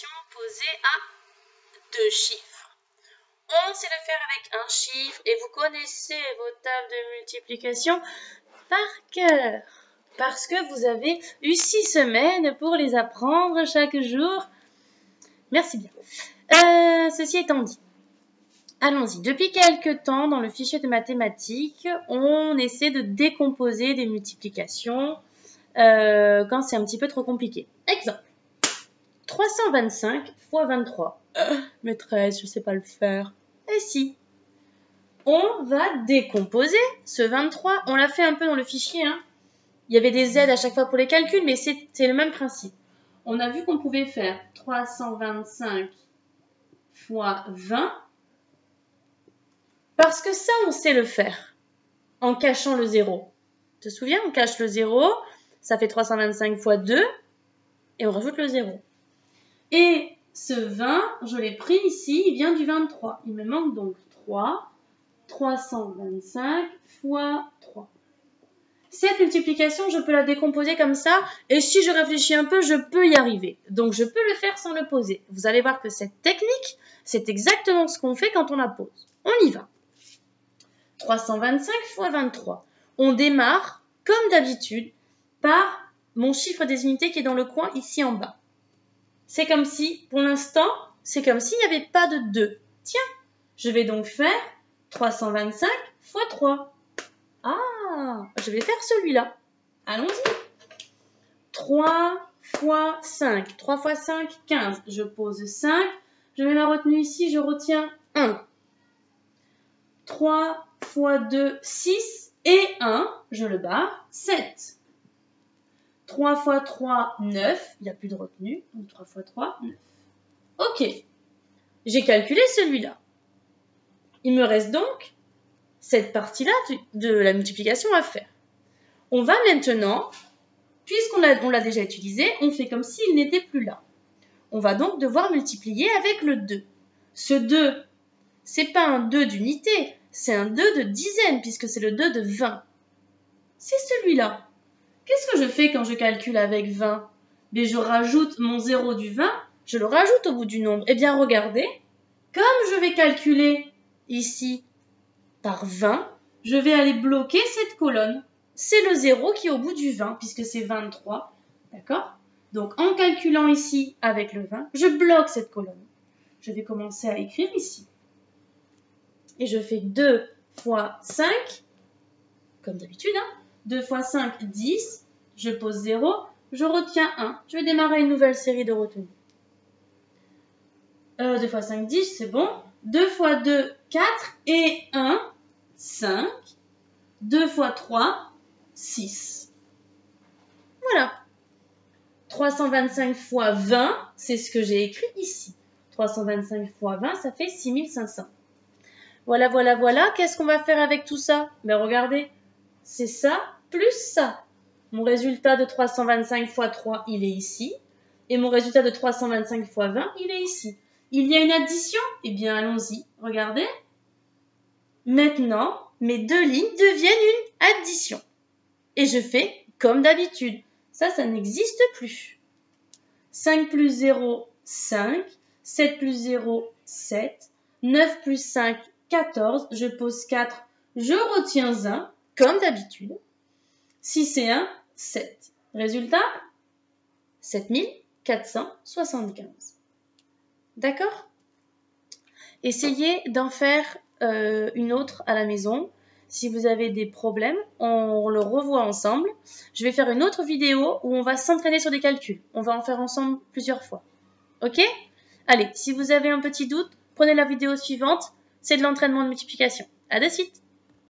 multiplication posée à 2 chiffres. On sait le faire avec un chiffre et vous connaissez vos tables de multiplication par cœur. Parce que vous avez eu 6 semaines pour les apprendre chaque jour. Merci bien. Ceci étant dit, allons-y. Depuis quelques temps, dans le fichier de mathématiques, on essaie de décomposer des multiplications quand c'est un petit peu trop compliqué. Exemple, 325 fois 23. Maîtresse, je ne sais pas le faire. Eh si. On va décomposer ce 23. On l'a fait un peu dans le fichier. Hein. Il y avait des aides à chaque fois pour les calculs, mais c'est le même principe. On a vu qu'on pouvait faire 325 fois 20. Parce que ça, on sait le faire. En cachant le 0. Tu te souviens, on cache le 0. Ça fait 325 fois 2. Et on rajoute le 0. Et ce 20, je l'ai pris ici, il vient du 23. Il me manque donc 3. 325 fois 3. Cette multiplication, je peux la décomposer comme ça. Et si je réfléchis un peu, je peux y arriver. Donc, je peux le faire sans le poser. Vous allez voir que cette technique, c'est exactement ce qu'on fait quand on la pose. On y va. 325 fois 23. On démarre, comme d'habitude, par mon chiffre des unités qui est dans le coin ici en bas. C'est comme si, pour l'instant, c'est comme s'il n'y avait pas de 2. Tiens, je vais donc faire 325 fois 3. Ah, je vais faire celui-là. Allons-y. 3 fois 5. 3 fois 5, 15. Je pose 5. Je mets ma retenue ici, je retiens 1. 3 fois 2, 6. Et 1, je le barre, 7. 3 fois 3, 9. Il n'y a plus de retenue. Donc 3 fois 3, 9. Ok. J'ai calculé celui-là. Il me reste donc cette partie-là de la multiplication à faire. On va maintenant, puisqu'on l'a déjà utilisé, on fait comme s'il n'était plus là. On va donc devoir multiplier avec le 2. Ce 2, c'est pas un 2 d'unité, c'est un 2 de dizaine, puisque c'est le 2 de 20. C'est celui-là. Qu'est-ce que je fais quand je calcule avec 20 ? Mais je rajoute mon 0 du 20, je le rajoute au bout du nombre. Eh bien, regardez, comme je vais calculer ici par 20, je vais aller bloquer cette colonne. C'est le 0 qui est au bout du 20, puisque c'est 23. D'accord ? Donc, en calculant ici avec le 20, je bloque cette colonne. Je vais commencer à écrire ici. Et je fais 2 fois 5, comme d'habitude. Hein, 2 fois 5, 10. Je pose 0. Je retiens 1. Je vais démarrer une nouvelle série de retenues. 2 fois 5, 10, c'est bon. 2 fois 2, 4. Et 1, 5. 2 fois 3, 6. Voilà. 325 fois 20, c'est ce que j'ai écrit ici. 325 fois 20, ça fait 6500. Voilà, voilà, voilà. Qu'est-ce qu'on va faire avec tout ça ? Ben regardez, c'est ça plus ça. Mon résultat de 325 fois 3, il est ici. Et mon résultat de 325 fois 20, il est ici. Il y a une addition ? Eh bien, allons-y. Regardez. Maintenant, mes deux lignes deviennent une addition. Et je fais comme d'habitude. Ça n'existe plus. 5 plus 0, 5. 7 plus 0, 7. 9 plus 5, 14. Je pose 4. Je retiens 1, comme d'habitude. 6 et 1, 7. Résultat, 7475. D'accord ? Essayez d'en faire une autre à la maison. Si vous avez des problèmes, on le revoit ensemble. Je vais faire une autre vidéo où on va s'entraîner sur des calculs. On va en faire ensemble plusieurs fois. Ok ? Allez, si vous avez un petit doute, prenez la vidéo suivante. C'est de l'entraînement de multiplication. À de suite.